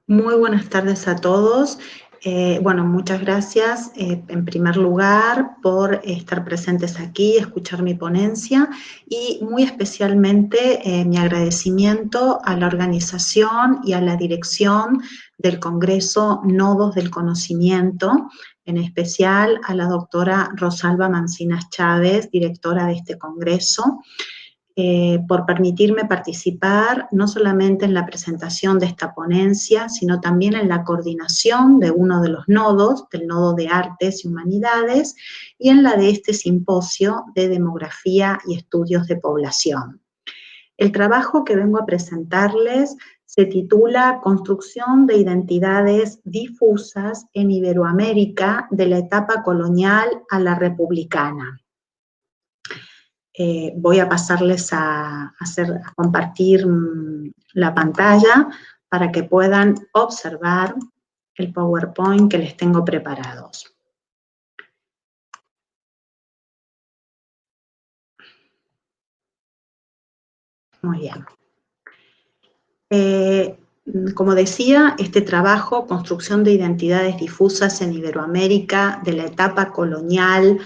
Muy buenas tardes a todos. Bueno, muchas gracias en primer lugar por estar presentes aquí, escuchar mi ponencia y muy especialmente mi agradecimiento a la organización y a la dirección del Congreso Nodos del Conocimiento, en especial a la doctora Rosalba Mancinas Chávez, directora de este congreso, por permitirme participar no solamente en la presentación de esta ponencia, sino también en la coordinación de uno de los nodos, del Nodo de Artes y Humanidades, y en la de este simposio de Demografía y Estudios de Población. El trabajo que vengo a presentarles se titula Construcción de identidades difusas en Iberoamérica de la etapa colonial a la republicana. Voy a pasarles a compartir la pantalla para que puedan observar el PowerPoint que les tengo preparados. Muy bien. Como decía, este trabajo, Construcción de identidades difusas en Iberoamérica de la etapa colonial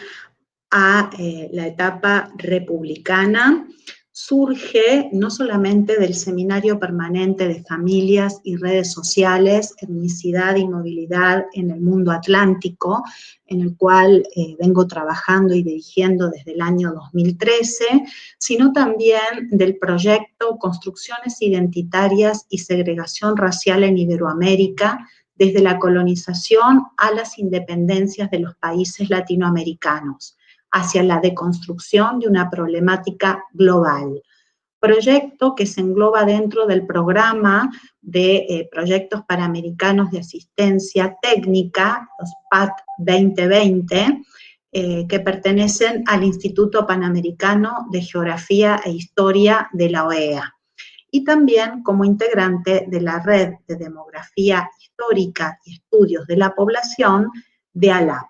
a la etapa republicana, surge no solamente del Seminario Permanente de Familias y Redes Sociales, Etnicidad y Movilidad en el Mundo Atlántico, en el cual vengo trabajando y dirigiendo desde el año 2013, sino también del proyecto Construcciones Identitarias y Segregación Racial en Iberoamérica, desde la colonización a las independencias de los países latinoamericanos, hacia la deconstrucción de una problemática global. Proyecto que se engloba dentro del programa de proyectos panamericanos de asistencia técnica, los PAT 2020, que pertenecen al Instituto Panamericano de Geografía e Historia de la OEA. Y también como integrante de la Red de Demografía Histórica y Estudios de la Población de ALAP.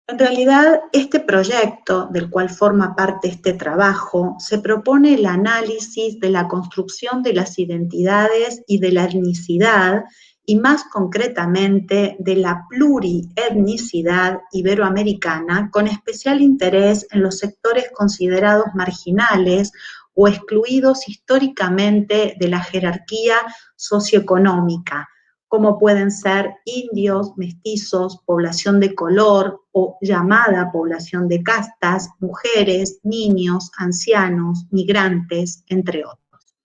En realidad, este proyecto, del cual forma parte este trabajo, se propone el análisis de la construcción de las identidades y de la etnicidad, y más concretamente de la plurietnicidad iberoamericana, con especial interés en los sectores considerados marginales o excluidos históricamente de la jerarquía socioeconómica, como pueden ser indios, mestizos, población de color o llamada población de castas, mujeres, niños, ancianos, migrantes, entre otros.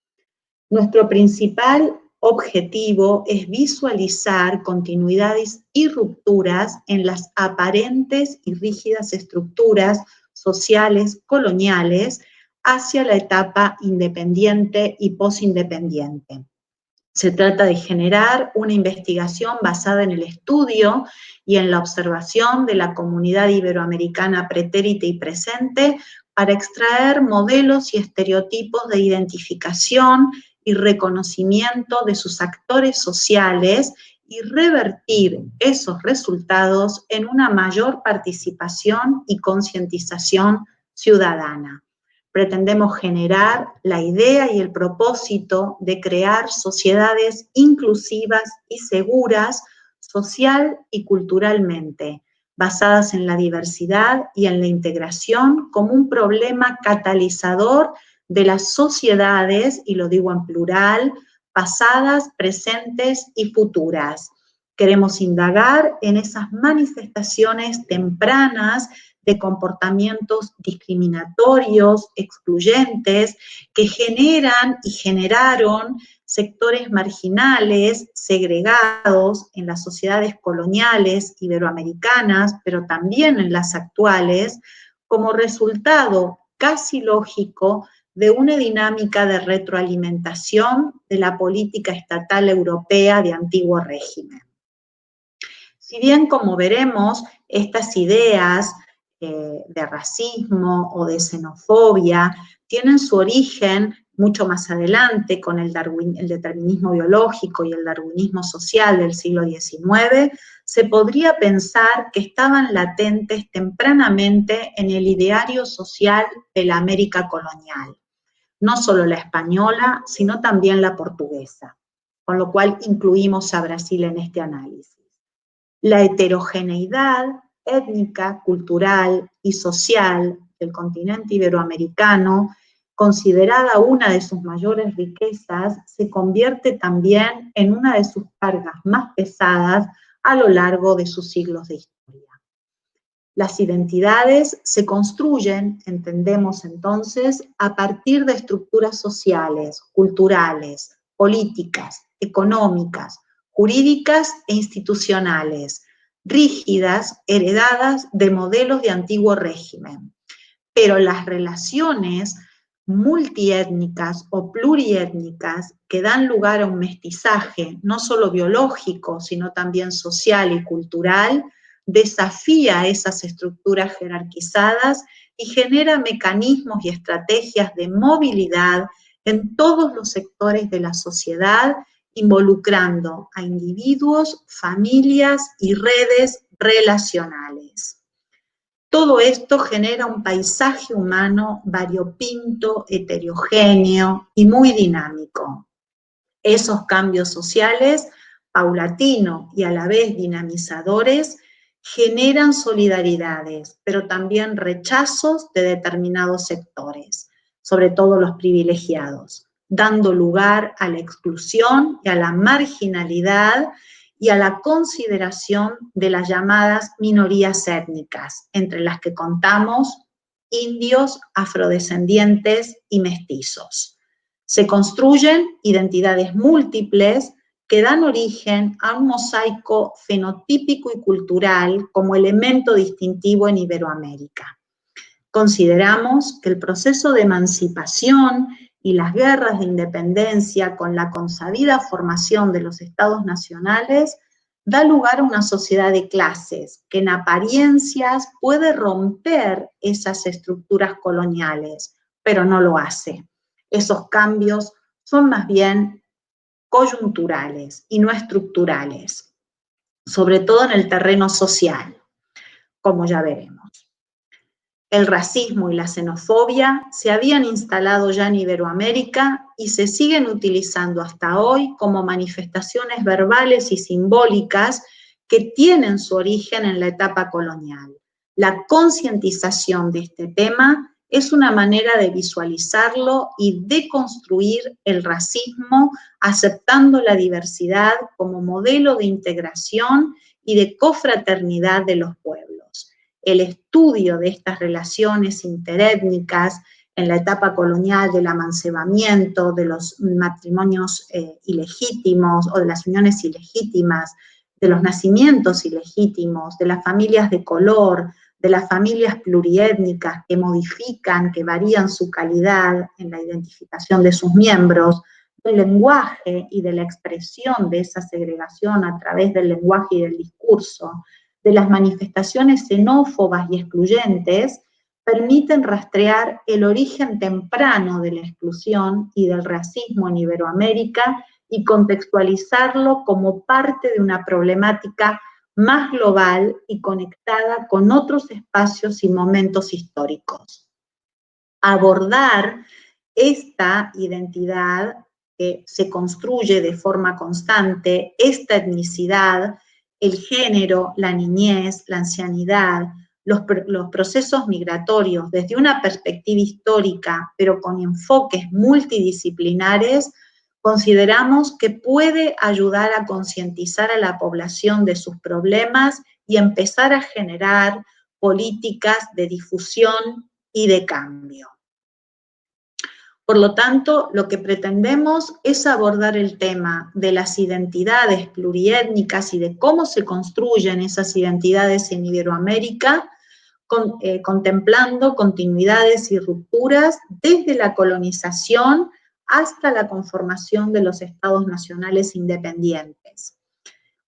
Nuestro principal objetivo es visualizar continuidades y rupturas en las aparentes y rígidas estructuras sociales coloniales hacia la etapa independiente y posindependiente. Se trata de generar una investigación basada en el estudio y en la observación de la comunidad iberoamericana pretérita y presente para extraer modelos y estereotipos de identificación y reconocimiento de sus actores sociales y revertir esos resultados en una mayor participación y concientización ciudadana. Pretendemos generar la idea y el propósito de crear sociedades inclusivas y seguras social y culturalmente, basadas en la diversidad y en la integración como un problema catalizador de las sociedades, y lo digo en plural, pasadas, presentes y futuras. Queremos indagar en esas manifestaciones tempranas de comportamientos discriminatorios, excluyentes, que generan y generaron sectores marginales, segregados en las sociedades coloniales iberoamericanas, pero también en las actuales, como resultado casi lógico de una dinámica de retroalimentación de la política estatal europea de antiguo régimen. Si bien, como veremos, estas ideas de racismo o de xenofobia tienen su origen mucho más adelante con el determinismo biológico y el darwinismo social del siglo XIX, se podría pensar que estaban latentes tempranamente en el ideario social de la América colonial, no solo la española, sino también la portuguesa. con lo cual incluimos a Brasil en este análisis. La heterogeneidad étnica, cultural y social del continente iberoamericano, considerada una de sus mayores riquezas, se convierte también en una de sus cargas más pesadas a lo largo de sus siglos de historia. Las identidades se construyen, entendemos entonces, a partir de estructuras sociales, culturales, políticas, económicas, jurídicas e institucionales, rígidas, heredadas de modelos de antiguo régimen. Pero las relaciones multiétnicas o pluriétnicas que dan lugar a un mestizaje, no solo biológico, sino también social y cultural, desafía esas estructuras jerarquizadas y genera mecanismos y estrategias de movilidad en todos los sectores de la sociedad, involucrando a individuos, familias y redes relacionales. Todo esto genera un paisaje humano variopinto, heterogéneo y muy dinámico. Esos cambios sociales, paulatinos y a la vez dinamizadores, generan solidaridades, pero también rechazos de determinados sectores, sobre todo los privilegiados, dando lugar a la exclusión y a la marginalidad y a la consideración de las llamadas minorías étnicas, entre las que contamos indios, afrodescendientes y mestizos. Se construyen identidades múltiples que dan origen a un mosaico fenotípico y cultural como elemento distintivo en Iberoamérica. Consideramos que el proceso de emancipación y las guerras de independencia con la consabida formación de los estados nacionales da lugar a una sociedad de clases que en apariencias puede romper esas estructuras coloniales, pero no lo hace. Esos cambios son más bien coyunturales y no estructurales, sobre todo en el terreno social, como ya veremos. El racismo y la xenofobia se habían instalado ya en Iberoamérica y se siguen utilizando hasta hoy como manifestaciones verbales y simbólicas que tienen su origen en la etapa colonial. La concientización de este tema es una manera de visualizarlo y de construir el racismo aceptando la diversidad como modelo de integración y de cofraternidad de los pueblos. El estudio de estas relaciones interétnicas en la etapa colonial del amancebamiento, de los matrimonios ilegítimos o de las uniones ilegítimas, de los nacimientos ilegítimos, de las familias de color, de las familias pluriétnicas que modifican, que varían su calidad en la identificación de sus miembros, del lenguaje y de la expresión de esa segregación a través del lenguaje y del discurso, de las manifestaciones xenófobas y excluyentes, permiten rastrear el origen temprano de la exclusión y del racismo en Iberoamérica y contextualizarlo como parte de una problemática más global y conectada con otros espacios y momentos históricos. Abordar esta identidad que se construye de forma constante, esta etnicidad, el género, la niñez, la ancianidad, los procesos migratorios desde una perspectiva histórica, pero con enfoques multidisciplinares, consideramos que puede ayudar a concientizar a la población de sus problemas y empezar a generar políticas de difusión y de cambio. Por lo tanto, lo que pretendemos es abordar el tema de las identidades pluriétnicas y de cómo se construyen esas identidades en Iberoamérica, contemplando continuidades y rupturas desde la colonización hasta la conformación de los estados nacionales independientes.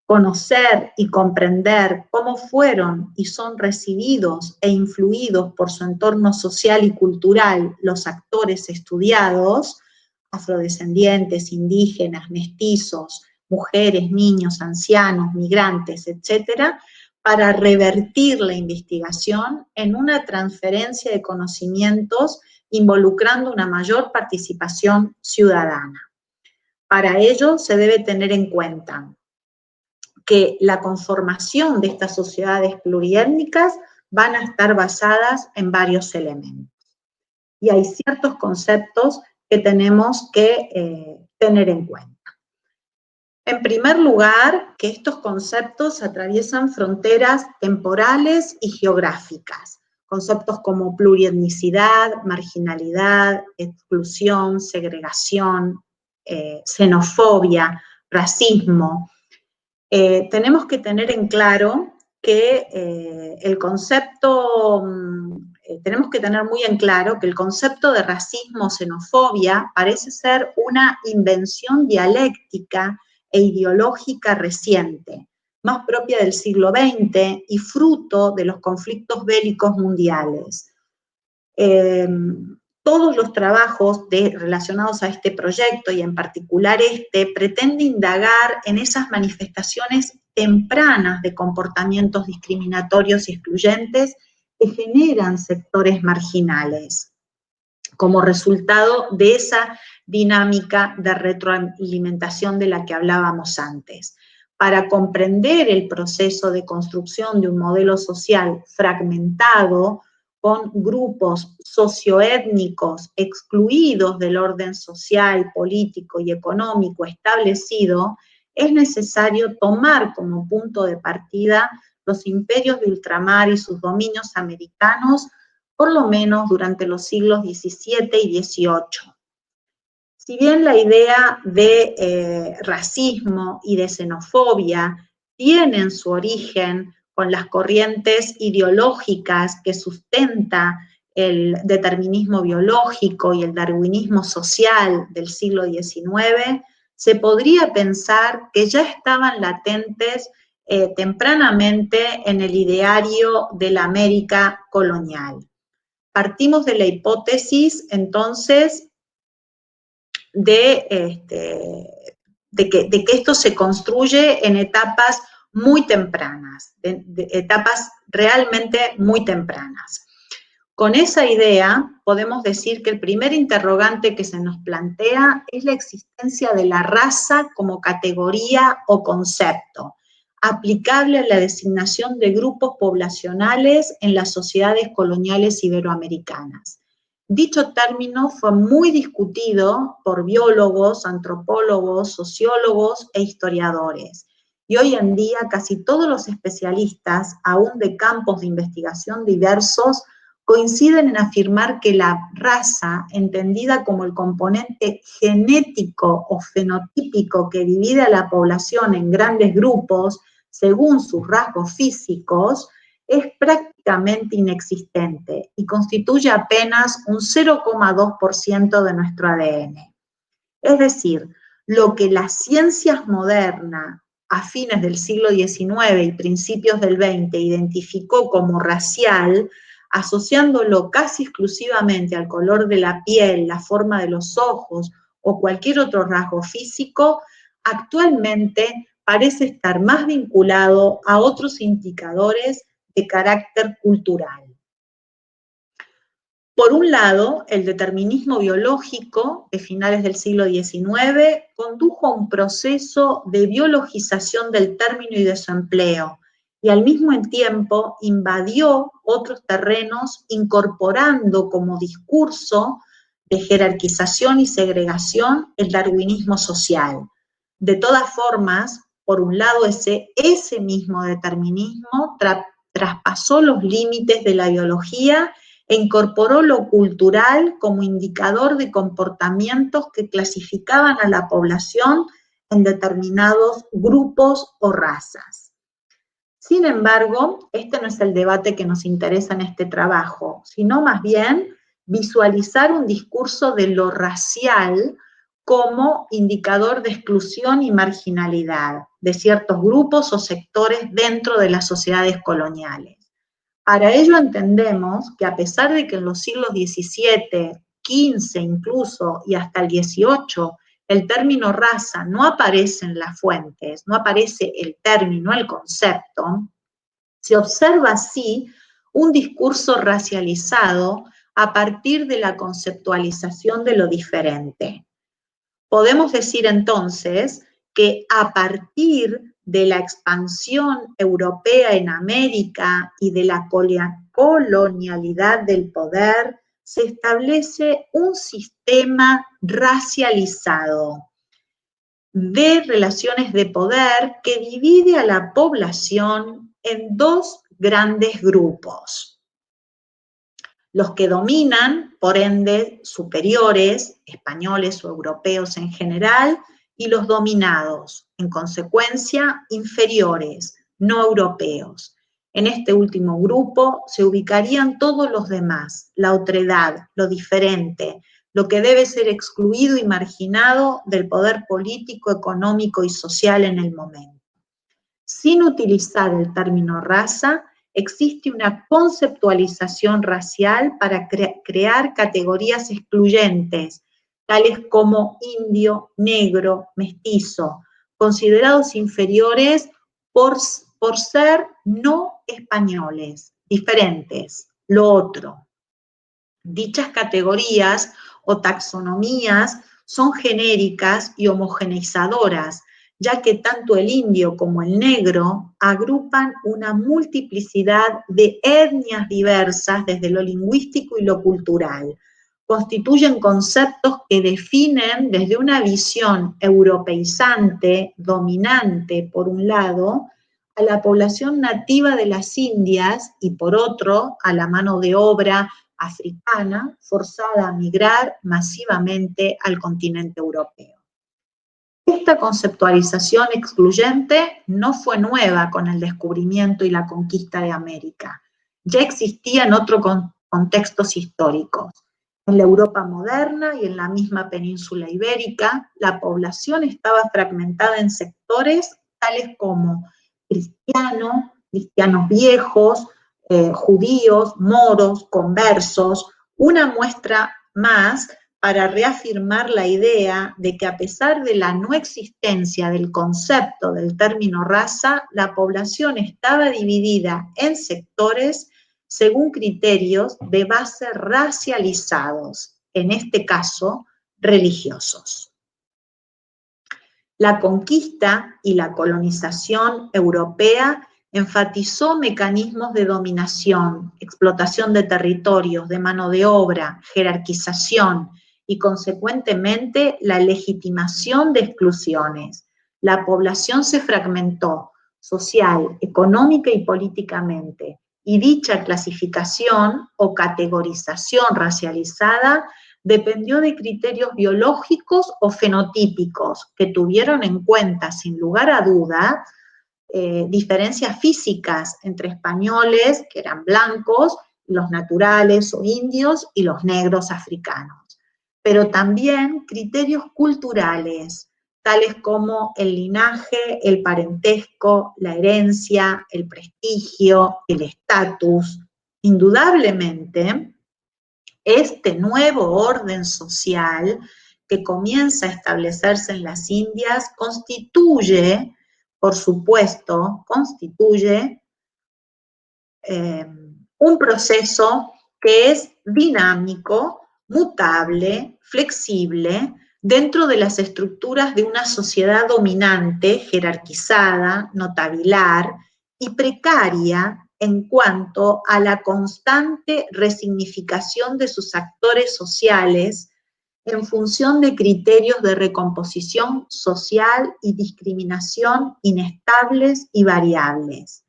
Conocer y comprender cómo fueron y son recibidos e influidos por su entorno social y cultural los actores estudiados, afrodescendientes, indígenas, mestizos, mujeres, niños, ancianos, migrantes, etcétera, para revertir la investigación en una transferencia de conocimientos involucrando una mayor participación ciudadana. Para ello se debe tener en cuenta que la conformación de estas sociedades pluriétnicas van a estar basadas en varios elementos. Y hay ciertos conceptos que tenemos que tener en cuenta. En primer lugar, que estos conceptos atraviesan fronteras temporales y geográficas. Conceptos como plurietnicidad, marginalidad, exclusión, segregación, xenofobia, racismo. Tenemos que tener en claro que tenemos que tener muy en claro que el concepto de racismo o xenofobia parece ser una invención dialéctica e ideológica reciente, más propia del siglo XX y fruto de los conflictos bélicos mundiales. Todos los trabajos relacionados a este proyecto, y en particular pretende indagar en esas manifestaciones tempranas de comportamientos discriminatorios y excluyentes que generan sectores marginales, como resultado de esa dinámica de retroalimentación de la que hablábamos antes. Para comprender el proceso de construcción de un modelo social fragmentado, con grupos socioétnicos excluidos del orden social, político y económico establecido, es necesario tomar como punto de partida los imperios de ultramar y sus dominios americanos, por lo menos durante los siglos XVII y XVIII. Si bien la idea de racismo y de xenofobia tienen su origen con las corrientes ideológicas que sustenta el determinismo biológico y el darwinismo social del siglo XIX, se podría pensar que ya estaban latentes tempranamente en el ideario de la América colonial. Partimos de la hipótesis, entonces, de que esto se construye en etapas muy tempranas, de etapas realmente muy tempranas. Con esa idea, podemos decir que el primer interrogante que se nos plantea es la existencia de la raza como categoría o concepto, aplicable a la designación de grupos poblacionales en las sociedades coloniales iberoamericanas. Dicho término fue muy discutido por biólogos, antropólogos, sociólogos e historiadores. Y hoy en día casi todos los especialistas, aún de campos de investigación diversos, coinciden en afirmar que la raza, entendida como el componente genético o fenotípico que divide a la población en grandes grupos según sus rasgos físicos, es prácticamente inexistente y constituye apenas un 0,2% de nuestro ADN. Es decir, lo que las ciencias modernas a fines del siglo XIX y principios del XX identificó como racial, asociándolo casi exclusivamente al color de la piel, la forma de los ojos o cualquier otro rasgo físico, actualmente parece estar más vinculado a otros indicadores de carácter cultural. Por un lado, el determinismo biológico de finales del siglo XIX condujo a un proceso de biologización del término y de su empleo, y al mismo tiempo invadió otros terrenos incorporando como discurso de jerarquización y segregación el darwinismo social. De todas formas, por un lado, ese mismo determinismo traspasó los límites de la biología e incorporó lo cultural como indicador de comportamientos que clasificaban a la población en determinados grupos o razas. Sin embargo, este no es el debate que nos interesa en este trabajo, sino más bien visualizar un discurso de lo racial como indicador de exclusión y marginalidad de ciertos grupos o sectores dentro de las sociedades coloniales. Para ello entendemos que a pesar de que en los siglos XVII, XV incluso y hasta el XVIII el término raza no aparece en las fuentes, no aparece el término, el concepto, se observa así un discurso racializado a partir de la conceptualización de lo diferente. Podemos decir entonces que a partir de la expansión europea en América y de la colonialidad del poder, se establece un sistema racializado de relaciones de poder que divide a la población en dos grandes grupos. Los que dominan, por ende, superiores, españoles o europeos en general, y los dominados, en consecuencia, inferiores, no europeos. En este último grupo se ubicarían todos los demás, la otredad, lo diferente, lo que debe ser excluido y marginado del poder político, económico y social en el momento. Sin utilizar el término raza, existe una conceptualización racial para crear categorías excluyentes, tales como indio, negro, mestizo, considerados inferiores por ser no españoles, diferentes, lo otro. Dichas categorías o taxonomías son genéricas y homogeneizadoras, ya que tanto el indio como el negro agrupan una multiplicidad de etnias diversas desde lo lingüístico y lo cultural. Constituyen conceptos que definen desde una visión europeizante, dominante por un lado, a la población nativa de las Indias y por otro, a la mano de obra africana forzada a migrar masivamente al continente europeo. Esta conceptualización excluyente no fue nueva con el descubrimiento y la conquista de América. Ya existía en otros contextos históricos. En la Europa moderna y en la misma península ibérica, la población estaba fragmentada en sectores tales como cristianos viejos, judíos, moros, conversos, una muestra más para reafirmar la idea de que a pesar de la no existencia del concepto del término raza, la población estaba dividida en sectores según criterios de base racializados, en este caso, religiosos. La conquista y la colonización europea enfatizó mecanismos de dominación, explotación de territorios, de mano de obra, jerarquización y, consecuentemente, la legitimación de exclusiones. La población se fragmentó social, económica y políticamente, y dicha clasificación o categorización racializada dependió de criterios biológicos o fenotípicos que tuvieron en cuenta, sin lugar a duda, diferencias físicas entre españoles, que eran blancos, los naturales o indios, y los negros africanos. Pero también criterios culturales, tales como el linaje, el parentesco, la herencia, el prestigio, el estatus. Indudablemente, este nuevo orden social que comienza a establecerse en las Indias constituye, por supuesto, un proceso que es dinámico, mutable, flexible, dentro de las estructuras de una sociedad dominante, jerarquizada, notabilar y precaria en cuanto a la constante resignificación de sus actores sociales en función de criterios de recomposición social y discriminación inestables y variables.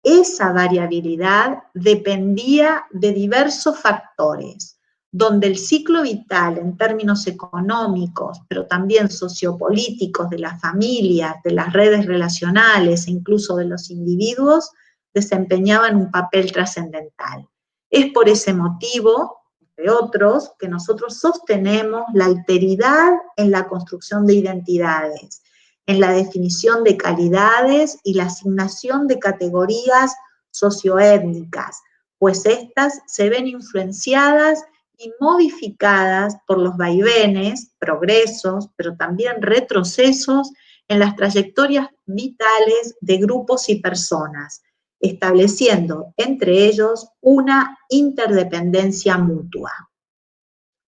Esa variabilidad dependía de diversos factores, donde el ciclo vital en términos económicos, pero también sociopolíticos de las familias, de las redes relacionales e incluso de los individuos, desempeñaban un papel trascendental. Es por ese motivo, entre otros, que nosotros sostenemos la alteridad en la construcción de identidades, en la definición de calidades y la asignación de categorías socioétnicas, pues estas se ven influenciadas y modificadas por los vaivenes, progresos, pero también retrocesos en las trayectorias vitales de grupos y personas, estableciendo entre ellos una interdependencia mutua.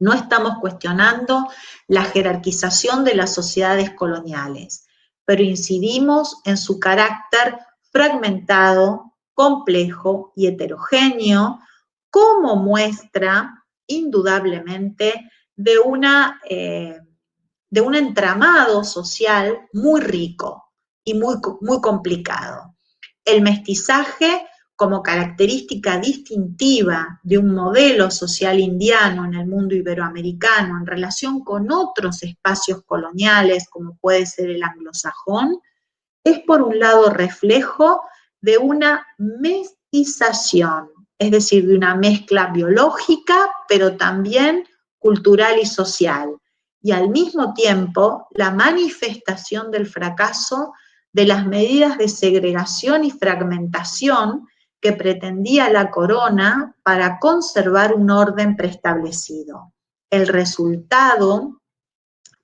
No estamos cuestionando la jerarquización de las sociedades coloniales, pero incidimos en su carácter fragmentado, complejo y heterogéneo, como muestra indudablemente de un entramado social muy rico y muy complicado. El mestizaje, como característica distintiva de un modelo social indiano en el mundo iberoamericano en relación con otros espacios coloniales, como puede ser el anglosajón, es por un lado reflejo de una mestización, es decir, de una mezcla biológica, pero también cultural y social, y al mismo tiempo la manifestación del fracaso de las medidas de segregación y fragmentación que pretendía la corona para conservar un orden preestablecido. El resultado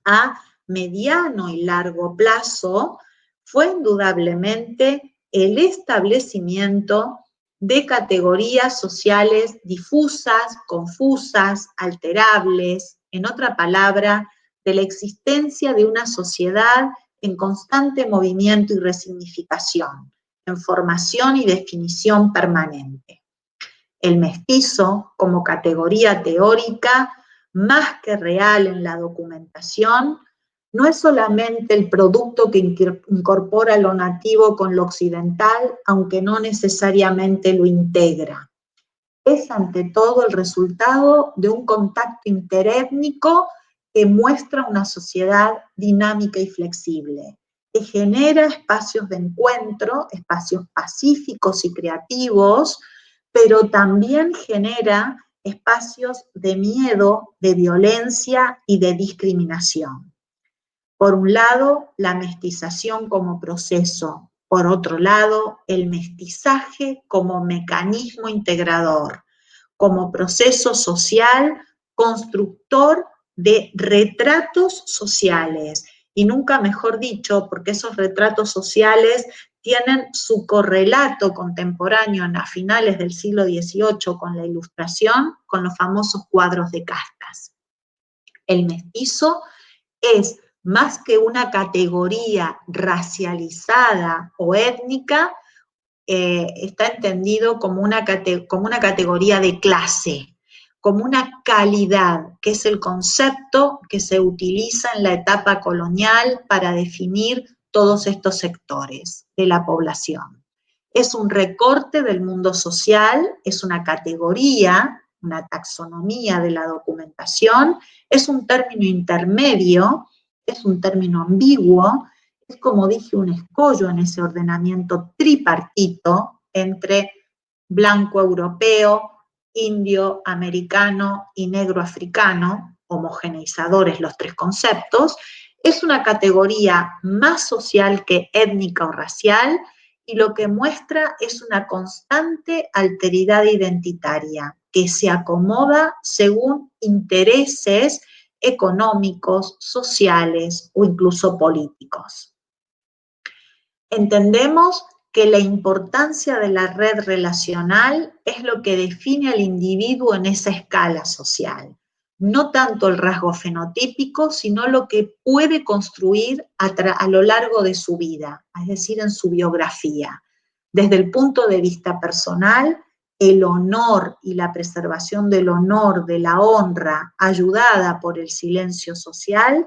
a mediano y largo plazo fue indudablemente el establecimiento de categorías sociales difusas, confusas, alterables, en otra palabra, de la existencia de una sociedad en constante movimiento y resignificación, en formación y definición permanente. El mestizo, como categoría teórica, más que real en la documentación, no es solamente el producto que incorpora lo nativo con lo occidental, aunque no necesariamente lo integra. Es ante todo el resultado de un contacto interétnico que muestra una sociedad dinámica y flexible, que genera espacios de encuentro, espacios pacíficos y creativos, pero también genera espacios de miedo, de violencia y de discriminación. Por un lado, la mestización como proceso. Por otro lado, el mestizaje como mecanismo integrador, como proceso social constructor de retratos sociales. Y nunca mejor dicho, porque esos retratos sociales tienen su correlato contemporáneo a finales del siglo XVIII con la Ilustración, con los famosos cuadros de castas. El mestizo es más que una categoría racializada o étnica, está entendido como una categoría de clase, como una calidad, que es el concepto que se utiliza en la etapa colonial para definir todos estos sectores de la población. Es un recorte del mundo social, es una categoría, una taxonomía de la documentación, es un término intermedio, es un término ambiguo, es, como dije, un escollo en ese ordenamiento tripartito entre blanco europeo, indio americano y negro africano, homogeneizadores los tres conceptos. Es una categoría más social que étnica o racial, y lo que muestra es una constante alteridad identitaria que se acomoda según intereses económicos, sociales o incluso políticos. Entendemos que la importancia de la red relacional es lo que define al individuo en esa escala social. No tanto el rasgo fenotípico, sino lo que puede construir a lo largo de su vida, es decir, en su biografía. Desde el punto de vista personal, el honor y la preservación del honor, de la honra, ayudada por el silencio social,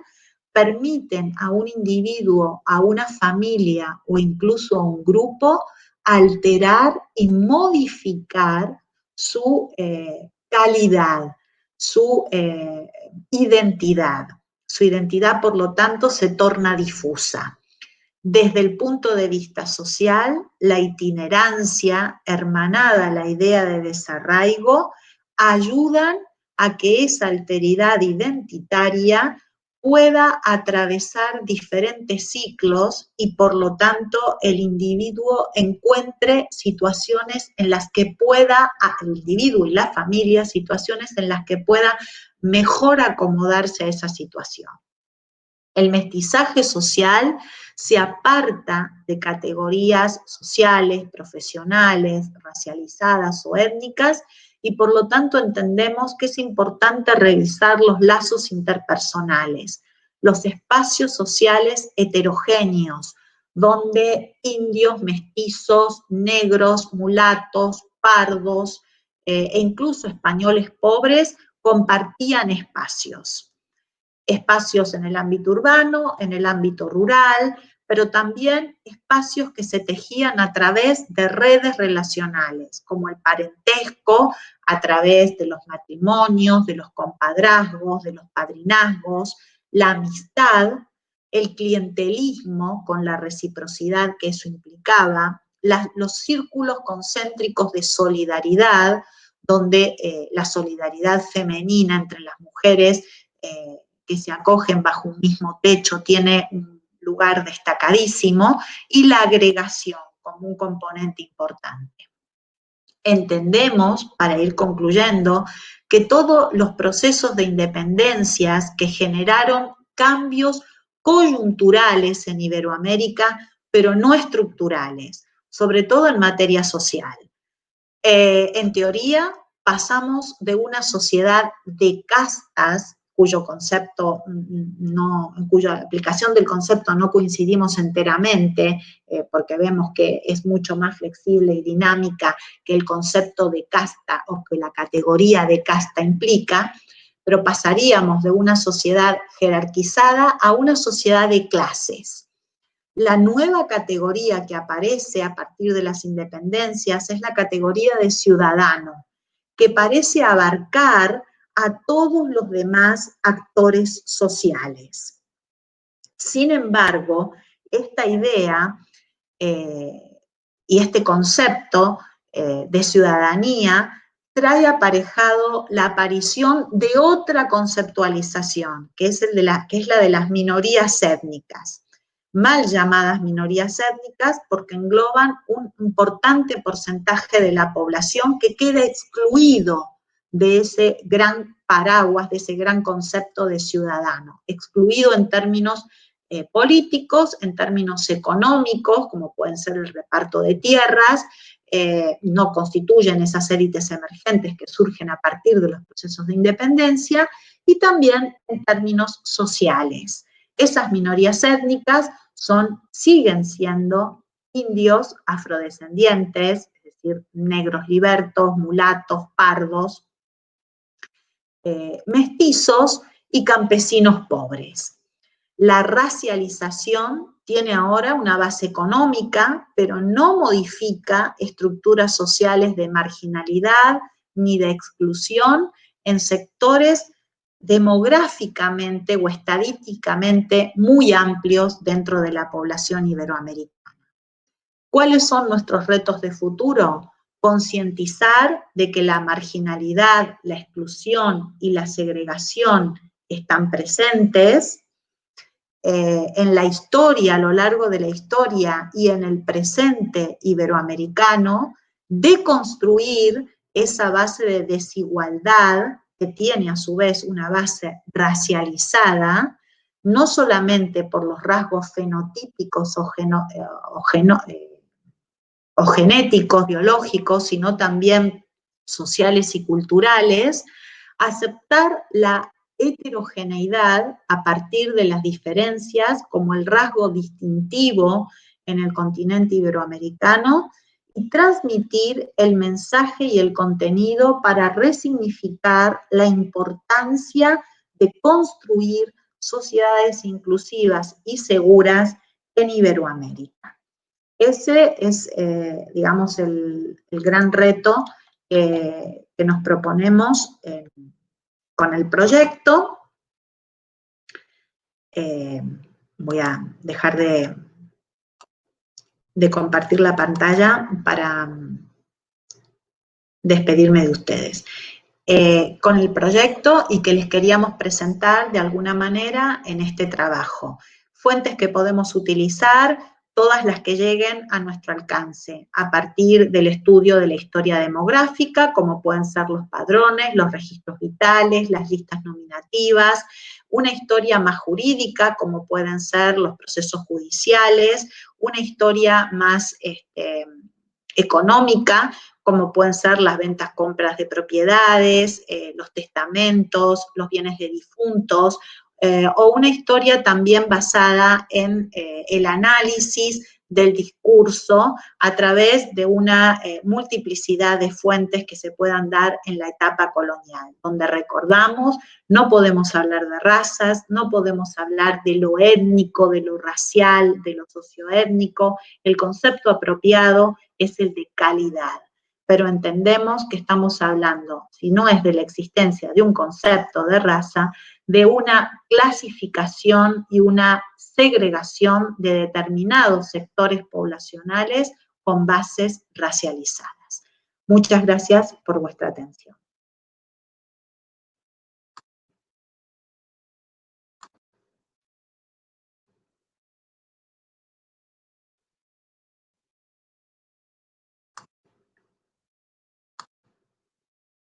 permiten a un individuo, a una familia o incluso a un grupo alterar y modificar su calidad, su identidad. Su identidad, por lo tanto, se torna difusa. Desde el punto de vista social, la itinerancia, hermanada a la idea de desarraigo, ayudan a que esa alteridad identitaria pueda atravesar diferentes ciclos y, por lo tanto, el individuo encuentre situaciones en las que pueda, el individuo y la familia, situaciones en las que pueda mejor acomodarse a esa situación. El mestizaje social se aparta de categorías sociales, profesionales, racializadas o étnicas y por lo tanto entendemos que es importante revisar los lazos interpersonales, los espacios sociales heterogéneos, donde indios, mestizos, negros, mulatos, pardos e incluso españoles pobres compartían espacios. Espacios en el ámbito urbano, en el ámbito rural, pero también espacios que se tejían a través de redes relacionales, como el parentesco, a través de los matrimonios, de los compadrazgos, de los padrinazgos, la amistad, el clientelismo con la reciprocidad que eso implicaba, los círculos concéntricos de solidaridad, donde la solidaridad femenina entre las mujeres que se acogen bajo un mismo techo tiene un lugar destacadísimo, y la agregación como un componente importante. Entendemos, para ir concluyendo, que todos los procesos de independencias que generaron cambios coyunturales en Iberoamérica, pero no estructurales, sobre todo en materia social. En teoría, pasamos de una sociedad de castas, cuyo concepto en cuya aplicación del concepto no coincidimos enteramente, porque vemos que es mucho más flexible y dinámica que el concepto de casta o que la categoría de casta implica, pero pasaríamos de una sociedad jerarquizada a una sociedad de clases. La nueva categoría que aparece a partir de las independencias es la categoría de ciudadano, que parece abarcar a todos los demás actores sociales. Sin embargo, esta idea y este concepto de ciudadanía trae aparejado la aparición de otra conceptualización, que es la de las minorías étnicas, mal llamadas minorías étnicas porque engloban un importante porcentaje de la población que queda excluido de ese gran paraguas, de ese gran concepto de ciudadano, excluido en términos políticos, en términos económicos, como pueden ser el reparto de tierras, no constituyen esas élites emergentes que surgen a partir de los procesos de independencia, y también en términos sociales. Esas minorías étnicas siguen siendo indios, afrodescendientes, es decir, negros libertos, mulatos, pardos, mestizos y campesinos pobres. La racialización tiene ahora una base económica, pero no modifica estructuras sociales de marginalidad ni de exclusión en sectores demográficamente o estadísticamente muy amplios dentro de la población iberoamericana. ¿Cuáles son nuestros retos de futuro? Concientizar de que la marginalidad, la exclusión y la segregación están presentes en la historia, a lo largo de la historia y en el presente iberoamericano, deconstruir esa base de desigualdad que tiene a su vez una base racializada, no solamente por los rasgos fenotípicos o genéticos, biológicos, sino también sociales y culturales, aceptar la heterogeneidad a partir de las diferencias como el rasgo distintivo en el continente iberoamericano y transmitir el mensaje y el contenido para resignificar la importancia de construir sociedades inclusivas y seguras en Iberoamérica. Ese es, digamos, el gran reto que nos proponemos con el proyecto. Voy a dejar de compartir la pantalla para despedirme de ustedes. Con el proyecto y que les queríamos presentar de alguna manera en este trabajo. Fuentes que podemos utilizar, todas las que lleguen a nuestro alcance, a partir del estudio de la historia demográfica, como pueden ser los padrones, los registros vitales, las listas nominativas, una historia más jurídica, como pueden ser los procesos judiciales, una historia más económica, como pueden ser las ventas, compras de propiedades, los testamentos, los bienes de difuntos, o una historia también basada en el análisis del discurso a través de una multiplicidad de fuentes que se puedan dar en la etapa colonial, donde recordamos, no podemos hablar de razas, no podemos hablar de lo étnico, de lo racial, de lo socioétnico, el concepto apropiado es el de calidad. Pero entendemos que estamos hablando, si no es de la existencia de un concepto de raza, de una clasificación y una segregación de determinados sectores poblacionales con bases racializadas. Muchas gracias por vuestra atención.